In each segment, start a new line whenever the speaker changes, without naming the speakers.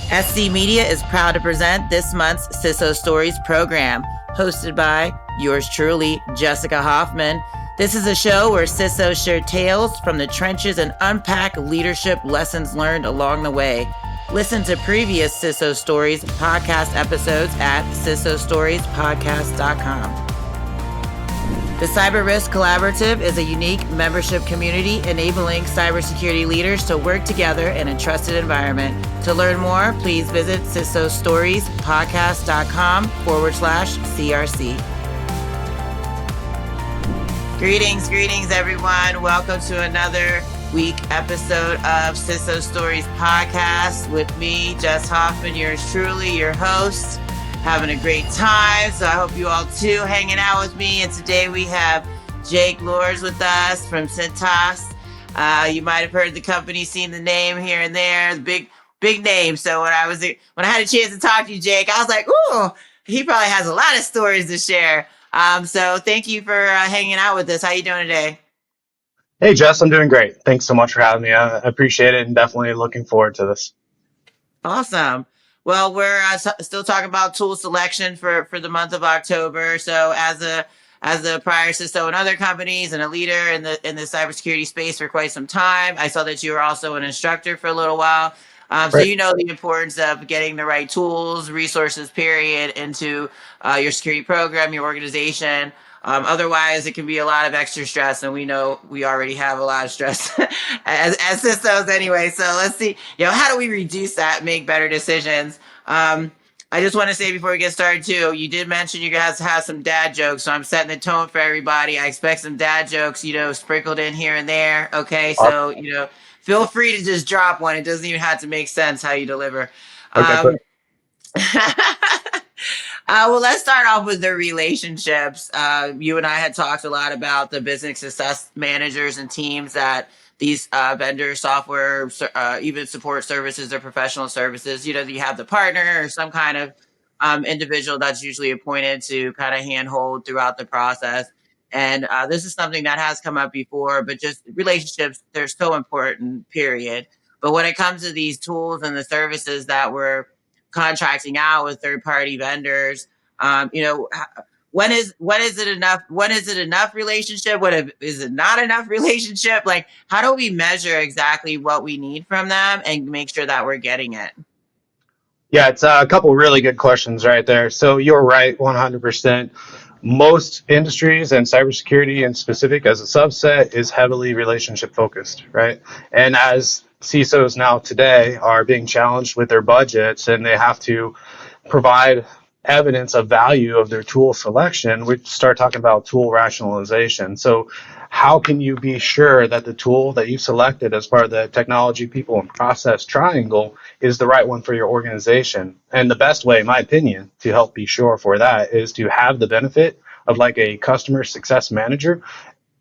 SC Media is proud to present this month's CISO Stories program, hosted by yours truly, Jessica Hoffman. This is a show where CISOs share tales from the trenches and unpack leadership lessons learned along the way. Listen to previous CISO Stories podcast episodes at CISOstoriespodcast.com. The Cyber Risk Collaborative is a unique membership community enabling cybersecurity leaders to work together in a trusted environment. To learn more, please visit CISOstoriespodcast.com/CRC. Greetings, everyone. Welcome to another week episode of CISO Stories podcast with me, Jess Hoffman, yours truly, your host. Having a great time, so I hope you all too hanging out with me. And today we have Jake Lorz with us from Cintas. You might have heard the company, seen the name here and there, big name. So when I had a chance to talk to you, Jake, I was like, ooh, he probably has a lot of stories to share. So thank you for hanging out with us. How you doing today?
Hey, Jess, I'm doing great. Thanks so much for having me. I appreciate it and definitely looking forward to this.
Awesome. Well, we're still talking about tool selection for the month of October. So as a prior CISO in other companies and a leader in the cybersecurity space for quite some time, I saw that you were also an instructor for a little while. So you know the importance of getting the right tools, resources, period, into your security program, your organization. Otherwise, it can be a lot of extra stress, and we know we already have a lot of stress as CISOs anyway. So let's see, how do we reduce that, make better decisions? I just want to say before we get started too, you did mention you guys have some dad jokes, so I'm setting the tone for everybody. I expect some dad jokes, sprinkled in here and there. Okay, so feel free to just drop one. It doesn't even have to make sense how you deliver.
Okay.
Well, let's start off with the relationships. You and I had talked a lot about the business success managers and teams that these vendor software, even support services or professional services, you have the partner or some kind of individual that's usually appointed to kind of handhold throughout the process. And this is something that has come up before, but just relationships, they're so important, period. But when it comes to these tools and the services that we're contracting out with third-party vendors, when is it enough? When is it enough relationship? Is it not enough relationship? Like, how do we measure exactly what we need from them and make sure that we're getting it?
Yeah, it's a couple really good questions right there. So you're right, 100%. Most industries and cybersecurity in specific as a subset is heavily relationship focused, right? And as CISOs now today are being challenged with their budgets and they have to provide evidence of value of their tool selection, we start talking about tool rationalization. So how can you be sure that the tool that you selected as part of the technology, people, and process triangle is the right one for your organization? And the best way, in my opinion, to help be sure for that is to have the benefit of like a customer success manager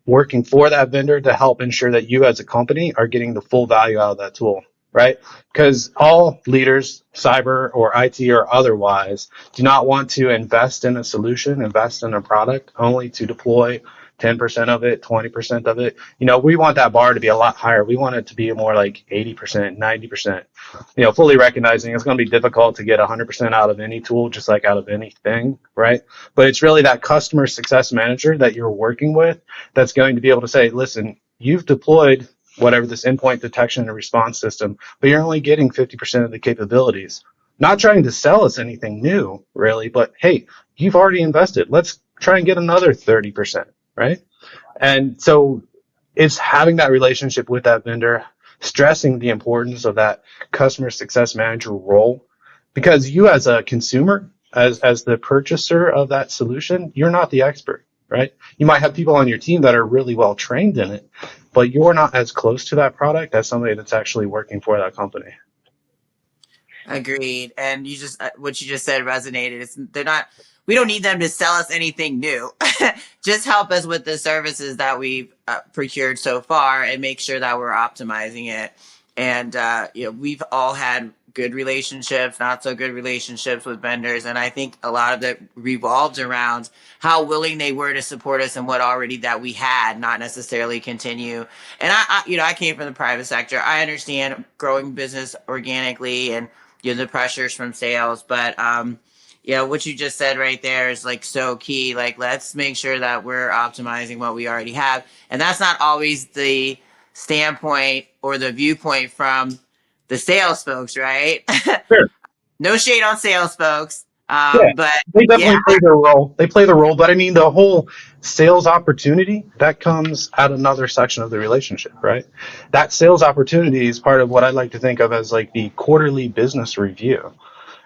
working for that vendor to help ensure that you as a company are getting the full value out of that tool, right? Because all leaders, cyber or IT or otherwise, do not want to invest in a solution, invest in a product only to deploy 10% of it, 20% of it. We want that bar to be a lot higher. We want it to be more like 80%, 90%, fully recognizing it's going to be difficult to get 100% out of any tool, just like out of anything, right? But it's really that customer success manager that you're working with that's going to be able to say, listen, you've deployed whatever this endpoint detection and response system, but you're only getting 50% of the capabilities. Not trying to sell us anything new, really, but hey, you've already invested. Let's try and get another 30%, right? And so it's having that relationship with that vendor, stressing the importance of that customer success manager role, because you as a consumer, as the purchaser of that solution, you're not the expert, right? You might have people on your team that are really well trained in it, but you're not as close to that product as somebody that's actually working for that company.
Agreed. And what you just said resonated. We don't need them to sell us anything new. Just help us with the services that we've procured so far and make sure that we're optimizing it. And, we've all had good relationships, not so good relationships with vendors. And I think a lot of it revolves around how willing they were to support us and what already that we had, not necessarily continue. And I came from the private sector. I understand growing business organically and the pressures from sales. But what you just said right there is like so key. Like, let's make sure that we're optimizing what we already have. And that's not always the standpoint or the viewpoint from the sales folks, right?
Sure.
No shade on sales folks.
Yeah,
But
they
yeah,
definitely play their role. They play the role, but I mean, the whole sales opportunity that comes at another section of the relationship, right? That sales opportunity is part of what I like to think of as like the quarterly business review,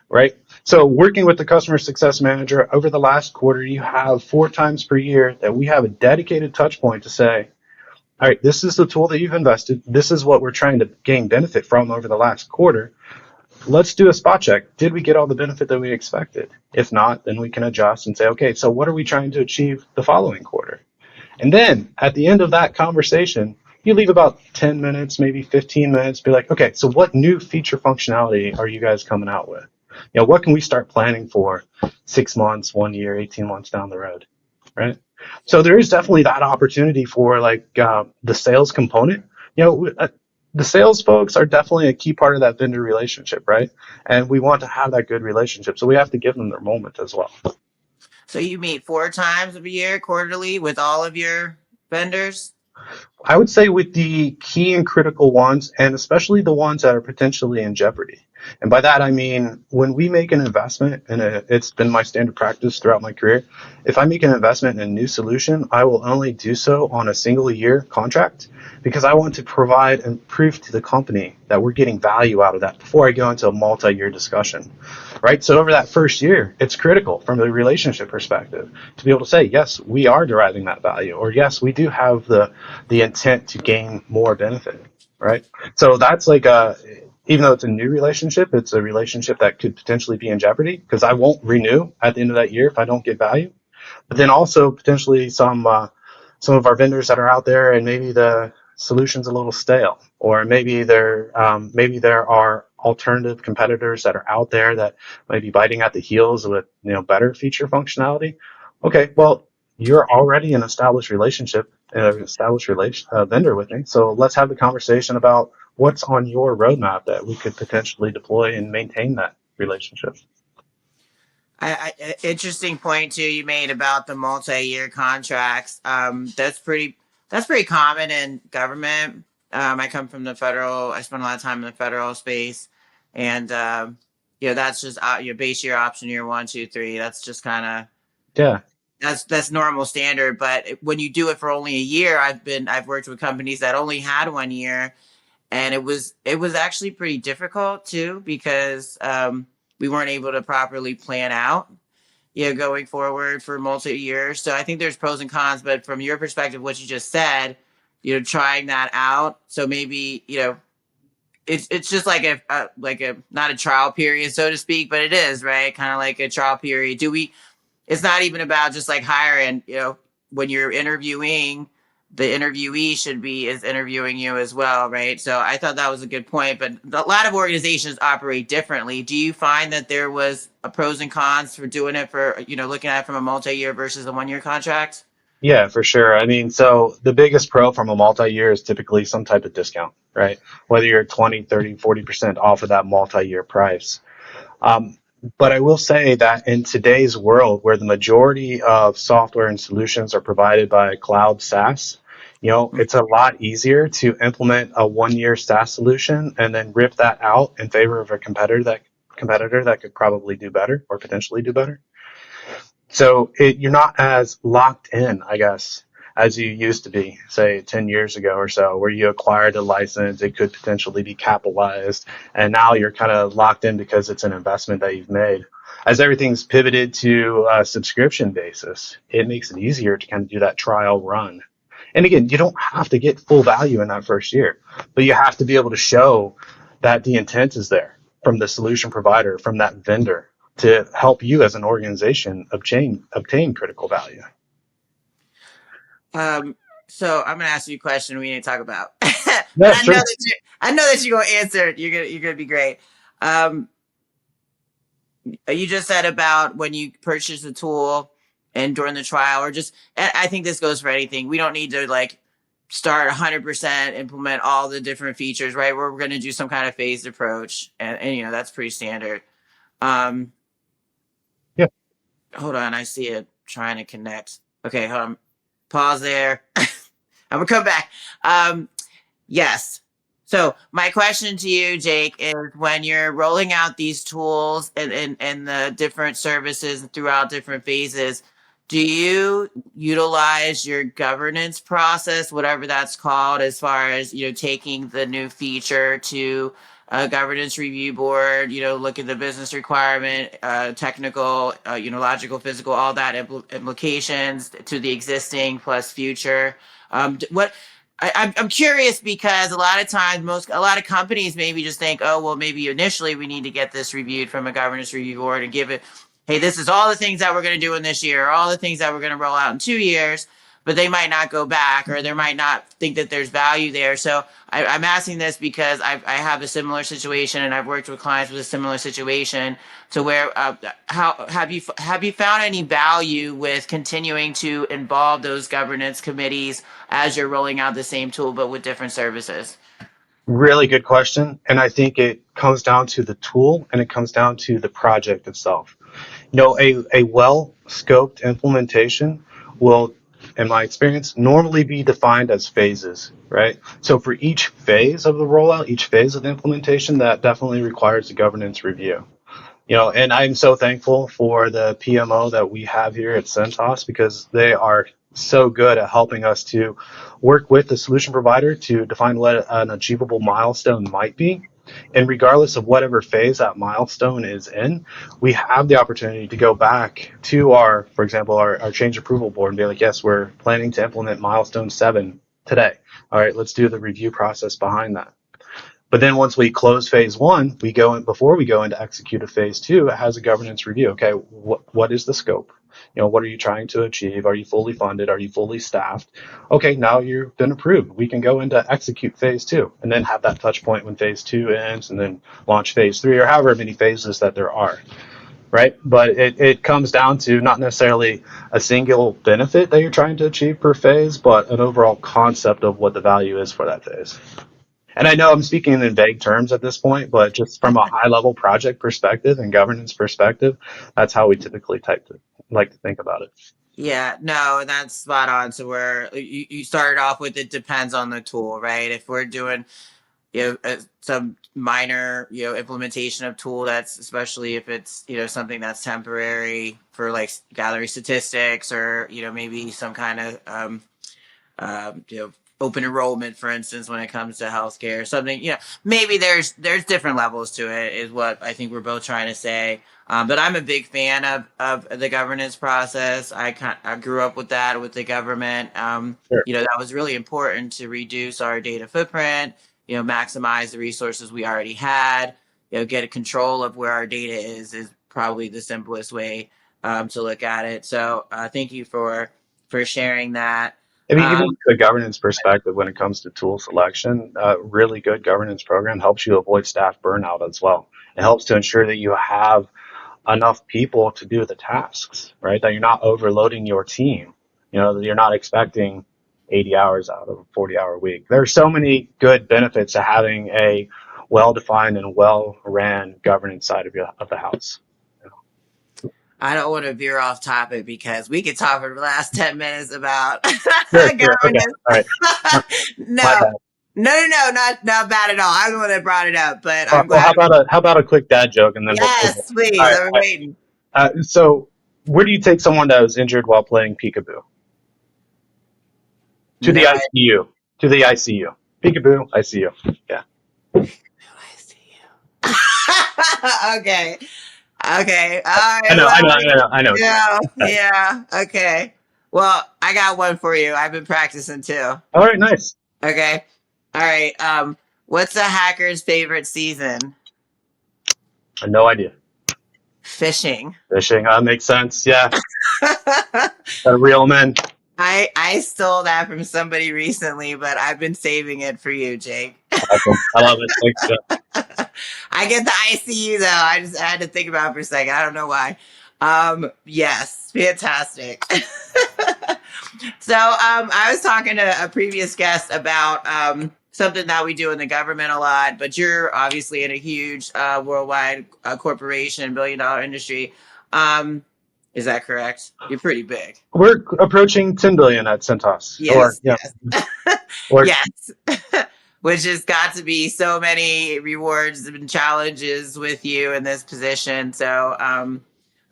right? So, working with the customer success manager over the last quarter, you have 4 times per year that we have a dedicated touch point to say, all right, this is the tool that you've invested. This is what we're trying to gain benefit from over the last quarter. Let's do a spot check. Did we get all the benefit that we expected? If not, then we can adjust and say, okay, so what are we trying to achieve the following quarter? And then at the end of that conversation, you leave about 10 minutes, maybe 15 minutes, be like, okay, so what new feature functionality are you guys coming out with? What can we start planning for 6 months, 1 year, 18 months down the road, right? So there is definitely that opportunity for like the sales component. The sales folks are definitely a key part of that vendor relationship, right? And we want to have that good relationship, so we have to give them their moment as well.
so you meet 4 times a year, quarterly, with all of your vendors.
I would say with the key and critical ones, and especially the ones that are potentially in jeopardy. And by that, I mean, when we make an investment, and it's been my standard practice throughout my career, if I make an investment in a new solution, I will only do so on a single year contract because I want to provide and prove to the company that we're getting value out of that before I go into a multi-year discussion, right? So over that first year, it's critical from the relationship perspective to be able to say, yes, we are deriving that value, or yes, we do have the intent to gain more benefit, right? So that's like even though it's a new relationship, it's a relationship that could potentially be in jeopardy because I won't renew at the end of that year if I don't get value. But then also potentially some of our vendors that are out there, and maybe the solution's a little stale, or maybe there are alternative competitors that are out there that might be biting at the heels with better feature functionality. Okay, well, you're already an established relationship, an established vendor with me, so let's have the conversation about what's on your roadmap that we could potentially deploy and maintain that relationship.
Interesting point too you made about the multi-year contracts. That's pretty common in government. I come from the federal. I spent a lot of time in the federal space, and that's just your base year, option year, 1, 2, 3. That's just kind of
Yeah.
that's normal standard. But when you do it for only a year, I've worked with companies that only had 1 year, and it was actually pretty difficult too because we weren't able to properly plan out going forward for multi years. So I think there's pros and cons, but from your perspective, what you just said, trying that out. So maybe it's just like a not a trial period, so to speak, but it is, right, kind of like a trial period. It's not even about just like hiring. When you're interviewing, the interviewee is interviewing you as well, right? So I thought that was a good point. But a lot of organizations operate differently. Do you find that there was a pros and cons for doing it for looking at it from a multi-year versus a 1 year contract?
Yeah, for sure. I mean, so the biggest pro from a multi-year is typically some type of discount, right? Whether you're 20, 30, 40% off of that multi-year price. Um, but I will say that in today's world, where the majority of software and solutions are provided by cloud SaaS, it's a lot easier to implement a 1 year SaaS solution and then rip that out in favor of a competitor that could probably do better or potentially do better. So you're not as locked in, I guess, as you used to be, say, 10 years ago or so, where you acquired a license, it could potentially be capitalized, and now you're kind of locked in because it's an investment that you've made. As everything's pivoted to a subscription basis, it makes it easier to kind of do that trial run. And again, you don't have to get full value in that first year, but you have to be able to show that the intent is there from the solution provider, from that vendor, to help you as an organization obtain critical value.
So I'm gonna ask you a question we need to talk about, and
Yeah, sure.
I know that you're gonna answer it. You're gonna be great. Um, you just said about when you purchase a tool and during the trial, or just, I think this goes for anything. We don't need to like start 100%, implement all the different features, right? We're going to do some kind of phased approach, and that's pretty standard. Um,
Yeah.
Hold on, I see it trying to connect. Okay, hold on. Pause there. I'm gonna come back. Yes. So my question to you, Jake, is when you're rolling out these tools and the different services throughout different phases, do you utilize your governance process, whatever that's called, as far as, taking the new feature to a governance review board, look at the business requirement, technical, logical, physical, all that implications to the existing plus future? What I'm curious because a lot of times, a lot of companies maybe just think, oh, well, maybe initially we need to get this reviewed from a governance review board and give it, hey, this is all the things that we're going to do in this year, or all the things that we're going to roll out in 2 years, but they might not go back or they might not think that there's value there. So I'm asking this because I have a similar situation and I've worked with clients with a similar situation to where how have you found any value with continuing to involve those governance committees as you're rolling out the same tool but with different services?
Really good question. And I think it comes down to the tool and it comes down to the project itself. A well scoped implementation will, in my experience, normally be defined as phases, right? So for each phase of the rollout, each phase of the implementation, that definitely requires a governance review. And I'm so thankful for the PMO that we have here at Centos because they are so good at helping us to work with the solution provider to define what an achievable milestone might be. And regardless of whatever phase that milestone is in, we have the opportunity to go back to for example, our change approval board and be like, yes, we're planning to implement milestone 7 today. All right, let's do the review process behind that. But then once we close phase 1, before we go into execute a phase 2, it has a governance review. Okay, what is the scope? What are you trying to achieve? Are you fully funded? Are you fully staffed? Okay, now you've been approved. We can go into execute phase 2 and then have that touch point when phase 2 ends and then launch phase 3 or however many phases that there are. Right? But it comes down to not necessarily a single benefit that you're trying to achieve per phase, but an overall concept of what the value is for that phase. And I know I'm speaking in vague terms at this point, but just from a high level project perspective and governance perspective, that's how we typically like to think about it.
Yeah, no, that's spot on. So where you started off with, it depends on the tool, right? If we're doing some minor implementation of tool, that's especially if it's something that's temporary for like gathering statistics or maybe some kind of open enrollment, for instance, when it comes to healthcare, something, maybe there's different levels to it, is what I think we're both trying to say. But I'm a big fan of the governance process. I grew up with that with the government.
Sure.
That was really important to reduce our data footprint, maximize the resources we already had, get a control of where our data is probably the simplest way to look at it. So thank you for sharing that.
I mean, even the governance perspective when it comes to tool selection, a really good governance program helps you avoid staff burnout as well. It helps to ensure that you have enough people to do the tasks, right? That you're not overloading your team. That you're not expecting 80 hours out of a 40-hour week. There are so many good benefits to having a well-defined and well-ran governance side of the house.
I don't want to veer off topic because we could talk for the last 10 minutes about
Sure, okay,
governance.
all right.
No, not bad at all. I'm the one that brought it up, but I'm
well,
glad.
how about a quick dad joke and then
Yes, please.
All right,
I'm waiting.
So, where do you take someone that was injured while playing peekaboo? To the ICU. To the ICU. Peekaboo, ICU. Yeah.
I see you. Okay. Okay. All right.
I know.
Yeah. Okay. Well, I got one for you. I've been practicing too.
All right, nice.
Okay. All right. What's a hacker's favorite season?
No idea.
Fishing.
Fishing, makes sense. Yeah. Real men.
I stole that from somebody recently, but I've been saving it for you, Jake.
Awesome. I love it. Thanks, Jeff.
I get the ICU though. I had to think about it for a second. I don't know why. Yes, fantastic. So I was talking to a previous guest about something that we do in the government a lot, but you're obviously in a huge worldwide corporation, $1 billion industry. Um, is that correct? You're pretty big.
We're approaching 10 billion at Centos, or
Yes,
yeah,
yes,
or
yes. Which has got to be so many rewards and challenges with you in this position. So,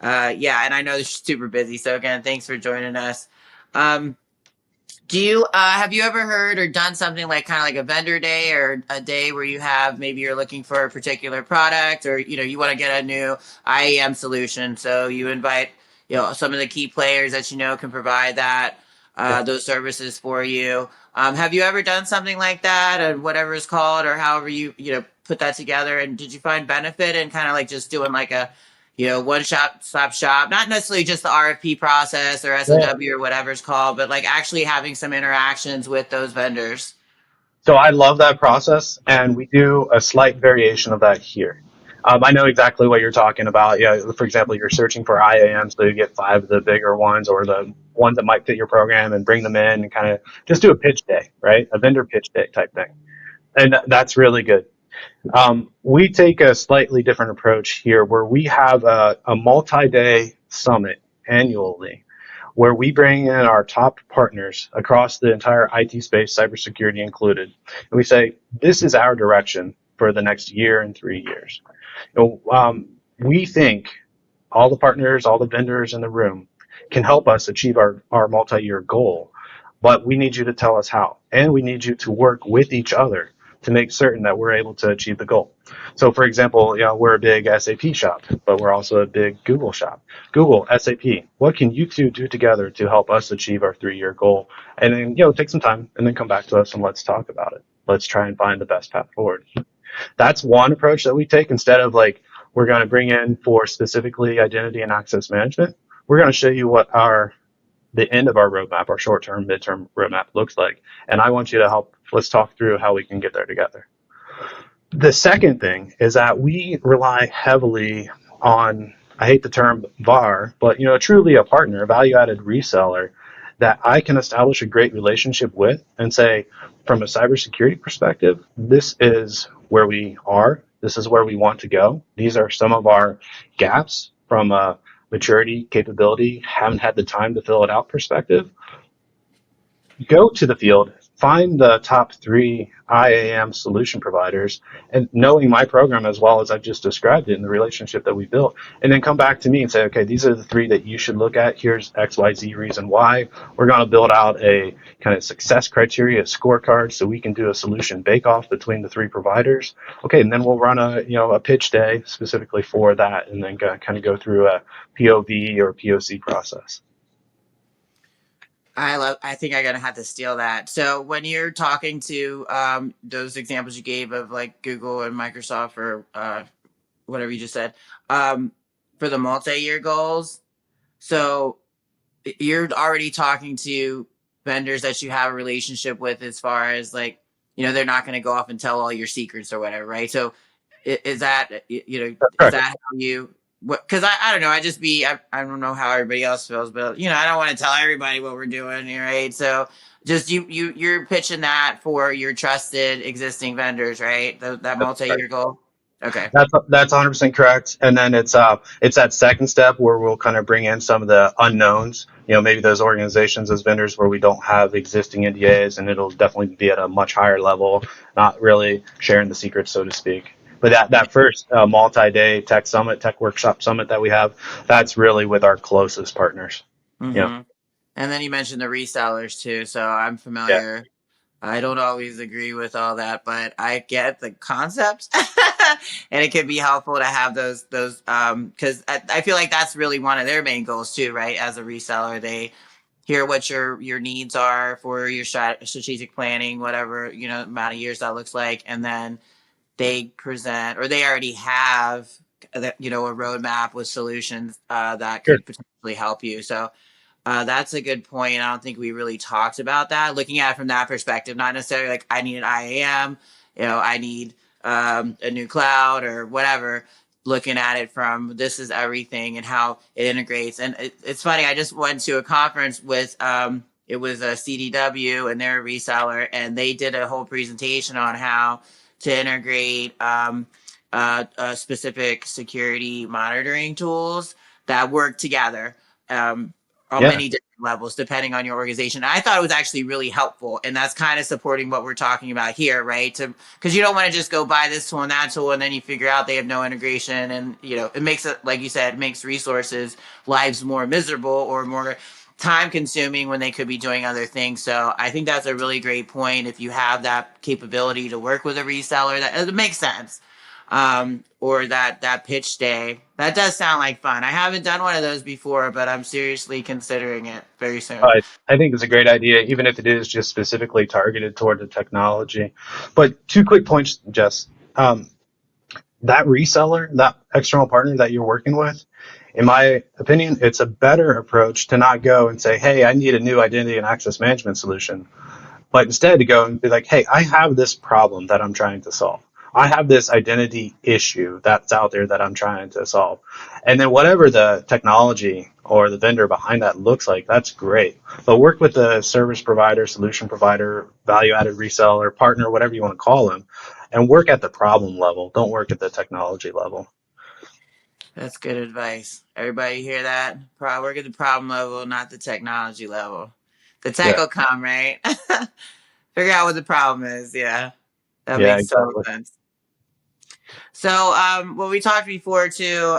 yeah, and I know you're super busy. So again, thanks for joining us. Um, Do you have you ever heard or done something like kind of like a vendor day or a day where you have maybe you're looking for a particular product or you want to get a new IAM solution, so you invite some of the key players that can provide that
yeah.
those services for you. Have you ever done something like that, and whatever it's called, or however you put that together? And did you find benefit in kind of like just doing like a one stop shop, not necessarily just the RFP process or
Yeah.
SOW or whatever it's called, but like actually having some interactions with those vendors.
So I love that process, and we do a slight variation of that here. I know exactly what you're talking about. Yeah, for example, you're searching for IAM, so you get five of the bigger ones or the ones that might fit your program and bring them in and kind of just do a pitch day, right? A vendor pitch day type thing. And that's really good. We take a slightly different approach here where we have a multi-day summit annually where we bring in our top partners across the entire IT space, cybersecurity included. And we say, this is our direction for the next year and 3 years. We think all the partners, all the vendors in the room can help us achieve our multi-year goal, but we need you to tell us how. And we need you to work with each other to make certain that we're able to achieve the goal. So for example, we're a big SAP shop, but we're also a big Google shop. Google, SAP, what can you two do together to help us achieve our 3-year goal? And then, take some time and then come back to us and let's talk about it. Let's try and find the best path forward. That's one approach that we take instead of like, we're going to bring in for specifically identity and access management. We're going to show you what the end of our roadmap, our short-term, mid-term roadmap looks like. And I want you to help. Let's talk through how we can get there together. The second thing is that we rely heavily on, I hate the term VAR, but truly a partner, a value-added reseller that I can establish a great relationship with and say, from a cybersecurity perspective, this is where we are. This is where we want to go. These are some of our gaps from a maturity, capability, haven't had the time to fill it out perspective. Go to the field, find the top 3 IAM solution providers, and knowing my program as well as I've just described it in the relationship that we built, and then come back to me and say, okay, these are the 3 that you should look at. Here's XYZ reason why. We're going to build out a kind of success criteria scorecard so we can do a solution bake-off between the 3 providers. Okay, and then we'll run a pitch day specifically for that, and then kind of go through a POV or POC process.
I think I'm gonna have to steal that. So when you're talking to those examples you gave of like Google and Microsoft or whatever you just said, for the multi-year goals, so you're already talking to vendors that you have a relationship with, as far as like they're not going to go off and tell all your secrets or whatever, right? So is that is
Correct.
that how you? Because I don't know, I don't know how everybody else feels, but I don't want to tell everybody what we're doing, right? So just you're pitching that for your trusted existing vendors, right? That multi-year goal. Okay.
That's 100% correct. And then it's that second step where we'll kind of bring in some of the unknowns. Maybe those organizations as vendors where we don't have existing NDAs, and it'll definitely be at a much higher level, not really sharing the secrets, so to speak. But that first multi-day tech workshop summit that we have, that's really with our closest partners.
Mm-hmm. And then you mentioned the resellers too, so I'm
Yeah.
familiar. I don't always agree with all that, but I get the concept, and it can be helpful to have those because I feel like that's really one of their main goals too, right? As a reseller, they hear what your needs are for your strategic planning, whatever amount of years that looks like, and then they present, or they already have a roadmap with solutions that
Sure.
could potentially help you. So that's a good point. I don't think we really talked about that. Looking at it from that perspective, not necessarily like I need an IAM, I need a new cloud or whatever. Looking at it from this is everything and how it integrates. And it's funny. I just went to a conference with it was a CDW, and they're a reseller, and they did a whole presentation on how to integrate specific security monitoring tools that work together. On
Yeah.
many different levels, depending on your organization. I thought it was actually really helpful, and that's kind of supporting what we're talking about here, right? Because you don't want to just go buy this tool and that tool, and then you figure out they have no integration, and it makes it, like you said, it makes resources lives more miserable or more time consuming when they could be doing other things. So I think that's a really great point. If you have that capability to work with a reseller, that it makes sense. Or that pitch day. That does sound like fun. I haven't done one of those before, but I'm seriously considering it very soon.
I think it's a great idea, even if it is just specifically targeted toward the technology. But two quick points, Jess. That reseller, that external partner that you're working with, in my opinion, it's a better approach to not go and say, hey, I need a new identity and access management solution, but instead to go and be like, hey, I have this problem that I'm trying to solve. I have this identity issue that's out there that I'm trying to solve. And then whatever the technology or the vendor behind that looks like, that's great. But work with the service provider, solution provider, value-added reseller, partner, whatever you want to call them, and work at the problem level. Don't work at the technology level.
That's good advice. Everybody hear that? Work at the problem level, not the technology level. The tech
Yeah,
will come, right? Figure out what the problem is. Yeah, that
yeah,
makes total
exactly.
sense. So, well, we talked before too.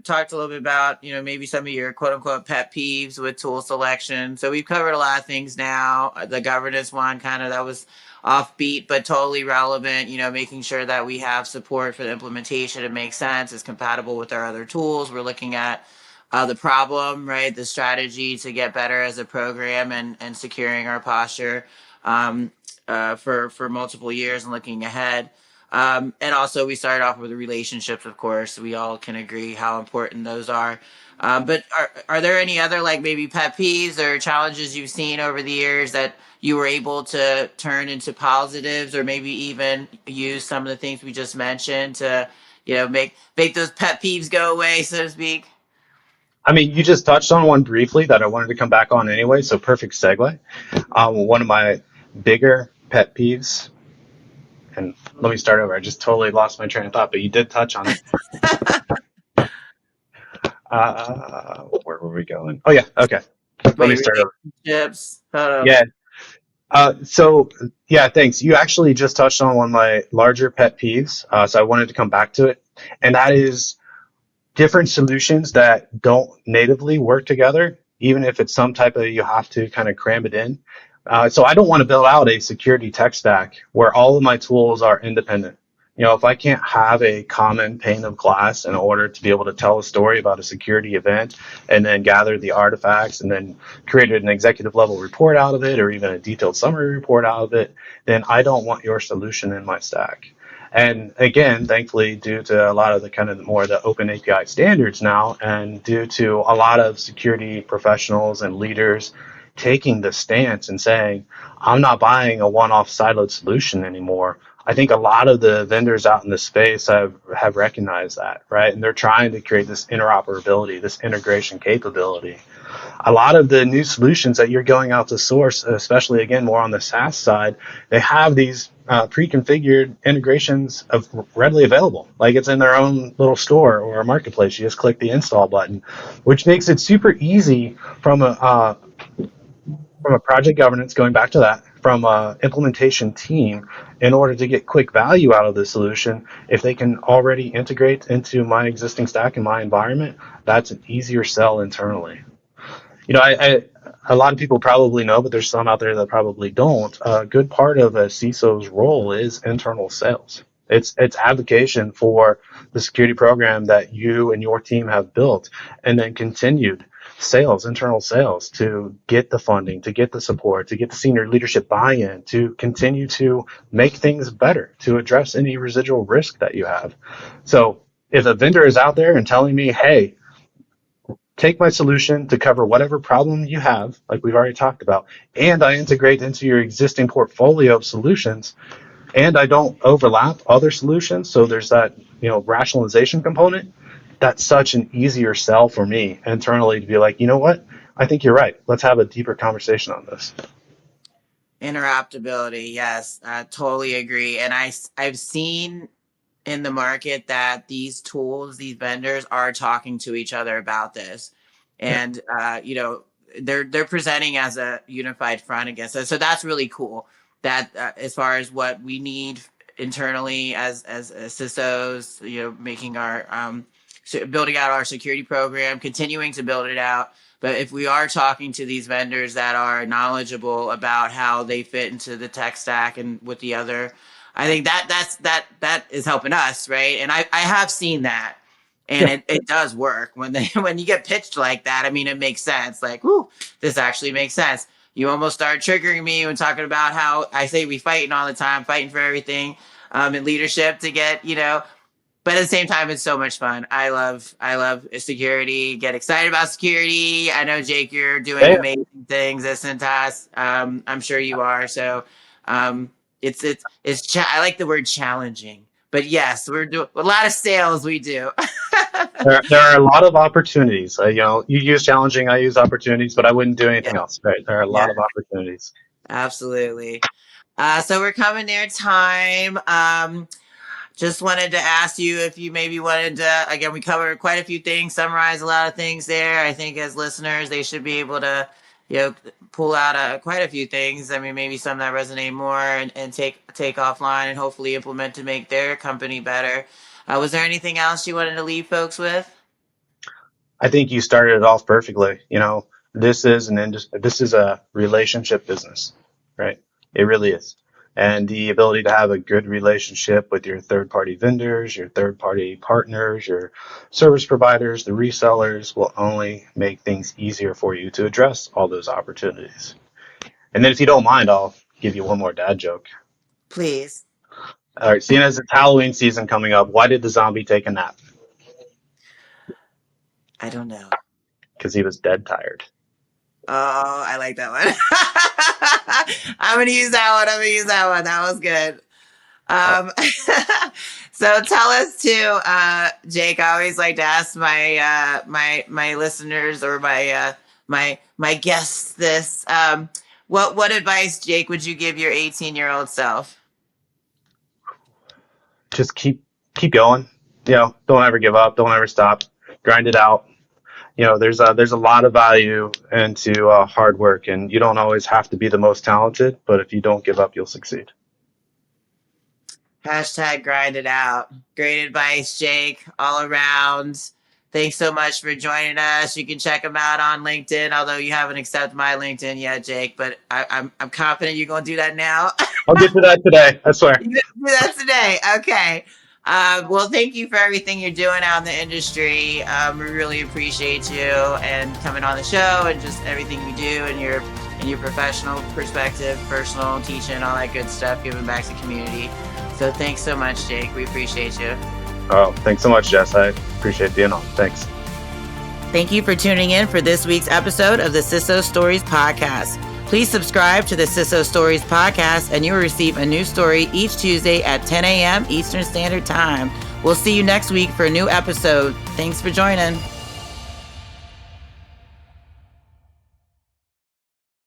Talked a little bit about maybe some of your quote unquote pet peeves with tool selection. So we've covered a lot of things now. The governance one, kind of that was offbeat but totally relevant. Making sure that we have support for the implementation. It makes sense. It's compatible with our other tools. We're looking at the problem, right? The strategy to get better as a program and securing our posture for multiple years and looking ahead. And also, we started off with the relationships, of course. We all can agree how important those are. But are there any other, like, maybe pet peeves or challenges you've seen over the years that you were able to turn into positives, or maybe even use some of the things we just mentioned to, make those pet peeves go away, so to speak?
I mean, you just touched on one briefly that I wanted to come back on anyway, so perfect segue. One of my bigger pet peeves, and let me start over. I just totally lost my train of thought, but you did touch on it. Where were we going? Oh, yeah. Okay. Let me
Wait,
start over.
relationships? Hold up.
Yeah. Yeah, thanks. You actually just touched on one of my larger pet peeves. So I wanted to come back to it. And that is different solutions that don't natively work together, even if it's some type of, you have to kind of cram it in. So I don't want to build out a security tech stack where all of my tools are independent. If I can't have a common pane of glass in order to be able to tell a story about a security event and then gather the artifacts and then create an executive level report out of it, or even a detailed summary report out of it, then I don't want your solution in my stack. And again, thankfully, due to a lot of the kind of more the open API standards now, and due to a lot of security professionals and leaders taking the stance and saying, I'm not buying a one-off siloed solution anymore. I think a lot of the vendors out in the space have recognized that, right? And they're trying to create this interoperability, this integration capability. A lot of the new solutions that you're going out to source, especially again more on the SaaS side, they have these pre-configured integrations readily available. Like it's in their own little store or a marketplace. You just click the install button, which makes it super easy from a project governance, going back to that, from a implementation team, in order to get quick value out of the solution. If they can already integrate into my existing stack in my environment, that's an easier sell internally. A lot of people probably know, but there's some out there that probably don't. A good part of a CISO's role is internal sales. It's advocation for the security program that you and your team have built, and then continued sales, internal sales, to get the funding, to get the support, to get the senior leadership buy-in, to continue to make things better, to address any residual risk that you have. So if a vendor is out there and telling me, hey, take my solution to cover whatever problem you have, like we've already talked about, and I integrate into your existing portfolio of solutions, and I don't overlap other solutions, so there's that rationalization component. That's such an easier sell for me internally to be like, you know what? I think you're right. Let's have a deeper conversation on this.
Interoperability, yes, I totally agree. And I've seen in the market that these tools, these vendors are talking to each other about this,
Yeah.
and they're presenting as a unified front against us. So that's really cool. That as far as what we need internally as CISOs, making our building out our security program, continuing to build it out. But if we are talking to these vendors that are knowledgeable about how they fit into the tech stack and with the other, I think that is helping us, right? And I have seen that, and
Yeah.
it does work when when you get pitched like that. I mean, it makes sense. Like, whoo, this actually makes sense. You almost start triggering me when talking about how I say we fighting all the time, fighting for everything, in leadership to get, but at the same time, it's so much fun. I love security. Get excited about security. I know, Jake, you're doing
Yeah.
amazing things at Cintas. I'm sure you are. So, I like the word challenging. But yes, we're doing a lot of sales. We do.
There are a lot of opportunities. You use challenging, I use opportunities, but I wouldn't do
Yeah,
anything else, right? There are a
yeah,
lot of opportunities.
absolutely. So we're coming near time. Just wanted to ask you if you maybe wanted to, again, we covered quite a few things, summarize a lot of things there. I think as listeners, they should be able to, pull out quite a few things. I mean, maybe some that resonate more and take offline and hopefully implement to make their company better. Was there anything else you wanted to leave folks with?
I think you started it off perfectly. This is a relationship business, right? It really is. And the ability to have a good relationship with your third party vendors, your third party partners, your service providers, the resellers will only make things easier for you to address all those opportunities. And then if you don't mind, I'll give you one more dad joke.
Please.
All right, seeing as it's Halloween season coming up, why did the zombie take a nap?
I don't know.
Because he was dead tired.
Oh, I like that one. I'm going to use that one. That was good. Um, so tell us too, Jake. I always like to ask my listeners or my guests this. What advice, Jake, would you give your 18-year-old self?
Just keep going. Don't ever give up. Don't ever stop. Grind it out. There's a lot of value into hard work, and you don't always have to be the most talented, but if you don't give up, you'll succeed.
Hashtag grind it out. Great advice, Jake, all around. Thanks so much for joining us. You can check him out on LinkedIn, although you haven't accepted my LinkedIn yet, Jake, but I'm confident you're going to do that now.
I'll get to that today. I swear.
You do that today. Okay. Well, thank you for everything you're doing out in the industry. We really appreciate you and coming on the show and just everything you do and your professional perspective, personal teaching, all that good stuff, giving back to the community. So thanks so much, Jake. We appreciate you.
Oh, thanks so much, Jess. I appreciate being on. Thanks.
Thank you for tuning in for this week's episode of the CISO Stories podcast. Please subscribe to the CISO Stories podcast and you will receive a new story each Tuesday at 10 a.m. Eastern Standard Time. We'll see you next week for a new episode. Thanks for joining.